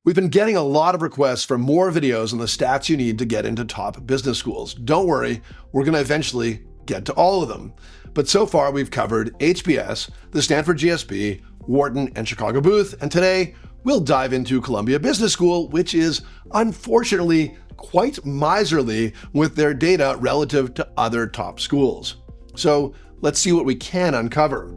We've been getting a lot of requests for more videos on the stats you need to get into top business schools. Don't worry, we're going to eventually get to all of them. But so far we've covered HBS, the Stanford GSB, Wharton, and Chicago Booth, and today we'll dive into Columbia Business School, which is unfortunately quite miserly with their data relative to other top schools. So let's see what we can uncover.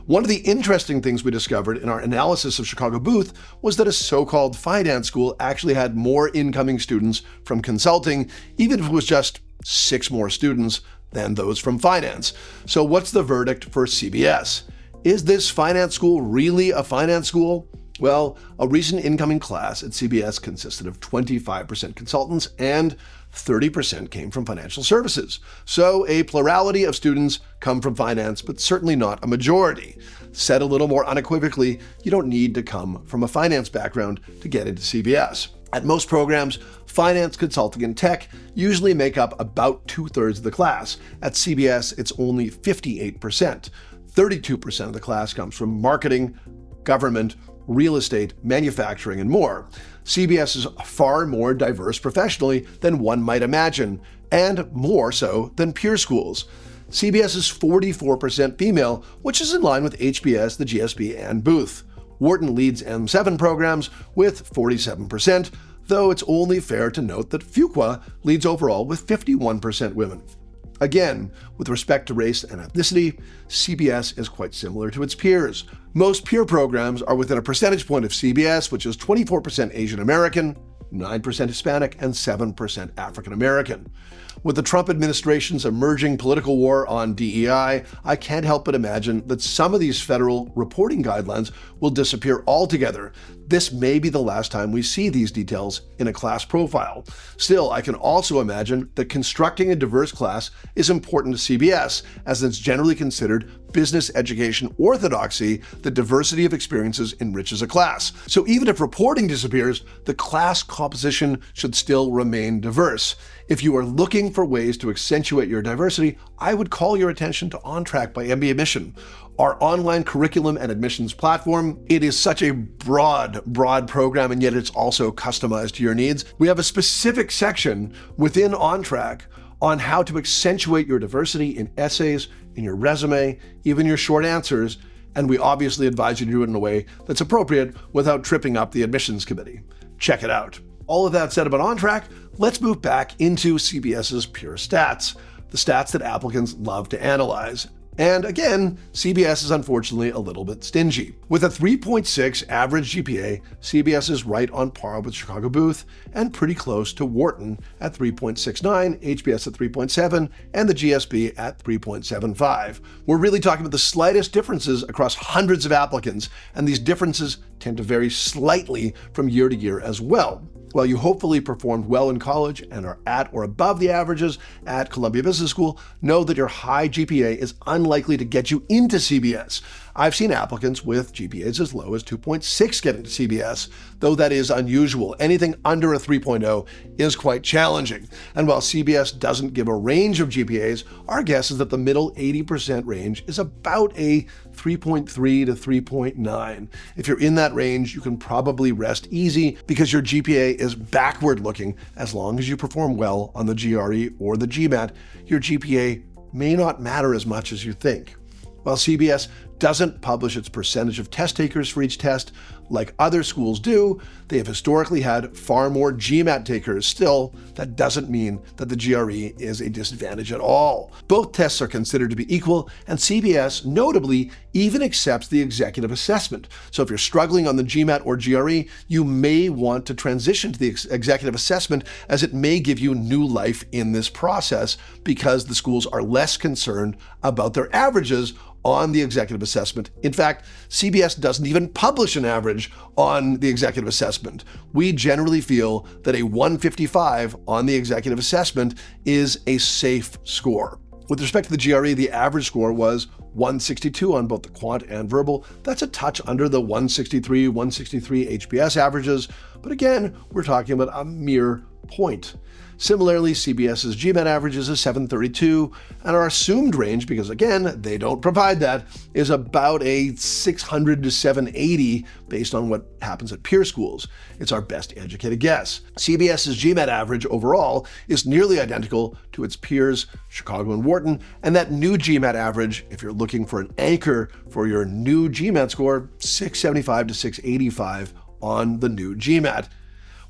One of the interesting things we discovered in our analysis of Chicago Booth was that a so-called finance school actually had more incoming students from consulting, even if it was just 6 more students than those from finance. So what's the verdict for CBS? Is this finance school really a finance school? Well, a recent incoming class at CBS consisted of 25% consultants and 30% came from financial services. So a plurality of students come from finance, but certainly not a majority. Said a little more unequivocally, you don't need to come from a finance background to get into CBS. At most programs, finance, consulting, and tech usually make up about 2/3 of the class. At CBS, it's only 58%. 32% of the class comes from marketing, government, real estate, manufacturing, and more. CBS is far more diverse professionally than one might imagine, and more so than peer schools. CBS is 44% female, which is in line with HBS, the GSB, and Booth. Wharton leads M7 programs with 47%, though it's only fair to note that Fuqua leads overall with 51% women. Again, with respect to race and ethnicity, CBS is quite similar to its peers. Most peer programs are within a percentage point of CBS, which is 24% Asian American, 9% Hispanic, and 7% African American. With the Trump administration's emerging political war on DEI, I can't help but imagine that some of these federal reporting guidelines will disappear altogether. This may be the last time we see these details in a class profile. Still, I can also imagine that constructing a diverse class is important to CBS, as it's generally considered business education orthodoxy that diversity of experiences enriches a class. So even if reporting disappears, the class composition should still remain diverse. If you are looking for ways to accentuate your diversity, I would call your attention to OnTrack by mbaMission, our online curriculum and admissions platform. It is such a broad program, and yet it's also customized to your needs. We have a specific section within OnTrack on how to accentuate your diversity in essays, in your resume, even your short answers, and we obviously advise you to do it in a way that's appropriate without tripping up the admissions committee. Check it out. All of that said about OnTrack, let's move back into CBS's pure stats, the stats that applicants love to analyze. And again, CBS is unfortunately a little bit stingy. With a 3.6 average GPA, CBS is right on par with Chicago Booth and pretty close to Wharton at 3.69, HBS at 3.7, and the GSB at 3.75. We're really talking about the slightest differences across hundreds of applicants, and these differences tend to vary slightly from year to year as well. While you hopefully performed well in college and are at or above the averages at Columbia Business School, know that your high GPA is unlikely to get you into CBS. I've seen applicants with GPAs as low as 2.6 get into CBS, though that is unusual. Anything under a 3.0 is quite challenging. And while CBS doesn't give a range of GPAs, our guess is that the middle 80% range is about a 3.3 to 3.9. If you're in that range, you can probably rest easy because your GPA is backward looking. As long as you perform well on the GRE or the GMAT, your GPA may not matter as much as you think. While CBS doesn't publish its percentage of test takers for each test like other schools do, they have historically had far more GMAT takers. Still, that doesn't mean that the GRE is a disadvantage at all. Both tests are considered to be equal, and CBS notably even accepts the executive assessment. So if you're struggling on the GMAT or GRE, you may want to transition to the executive assessment, as it may give you new life in this process because the schools are less concerned about their averages on the executive assessment. In fact, CBS doesn't even publish an average on the executive assessment. We generally feel that a 155 on the executive assessment is a safe score. With respect to the GRE, the average score was 162 on both the quant and verbal. That's a touch under the 163 HBS averages, but again, we're talking about a mere point. Similarly, CBS's GMAT average is a 732, and our assumed range, because again, they don't provide that, is about a 600 to 780 based on what happens at peer schools. It's our best educated guess. CBS's GMAT average overall is nearly identical to its peers, Chicago and Wharton, and that new GMAT average, if you're looking for an anchor for your new GMAT score, 675 to 685 on the new GMAT.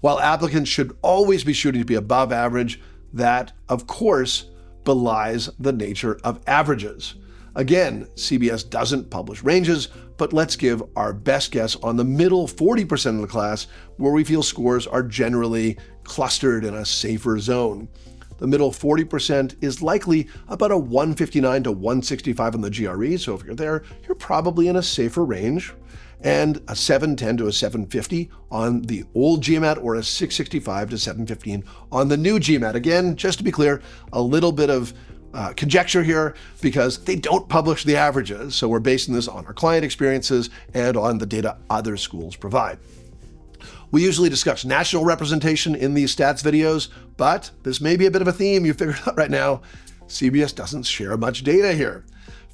While applicants should always be shooting to be above average, that, of course, belies the nature of averages. Again, CBS doesn't publish ranges, but let's give our best guess on the middle 40% of the class, where we feel scores are generally clustered in a safer zone. The middle 40% is likely about a 159 to 165 on the GRE, so if you're there, you're probably in a safer range, and a 710 to a 750 on the old GMAT, or a 665 to 715 on the new GMAT. Again, just to be clear, a little bit of conjecture here because they don't publish the averages, so we're basing this on our client experiences and on the data other schools provide. We usually discuss national representation in these stats videos, but this may be a bit of a theme you figured out right now. CBS doesn't share much data here.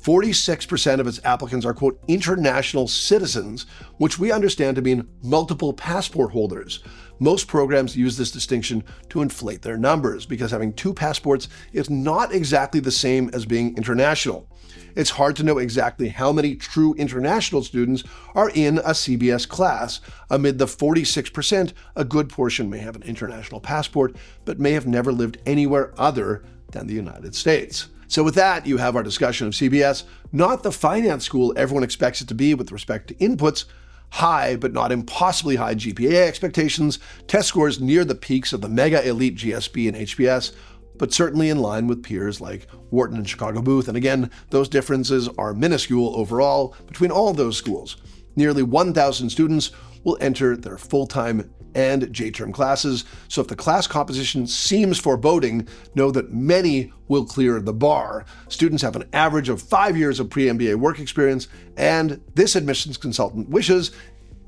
46% of its applicants are, quote, international citizens, which we understand to mean multiple passport holders. Most programs use this distinction to inflate their numbers because having two passports is not exactly the same as being international. It's hard to know exactly how many true international students are in a CBS class. Amid the 46%, a good portion may have an international passport, but may have never lived anywhere other than the United States. So with that, you have our discussion of CBS, not the finance school everyone expects it to be with respect to inputs, high but not impossibly high GPA expectations, test scores near the peaks of the mega elite GSB and HBS, but certainly in line with peers like Wharton and Chicago Booth. And again, those differences are minuscule overall between all of those schools. Nearly 1,000 students will enter their full-time and J-term classes, so if the class composition seems foreboding, know that many will clear the bar. Students have an average of 5 years of pre-MBA work experience, and this admissions consultant wishes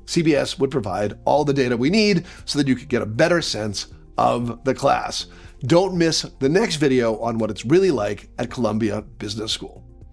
CBS would provide all the data we need so that you could get a better sense of the class. Don't miss the next video on what it's really like at Columbia Business School.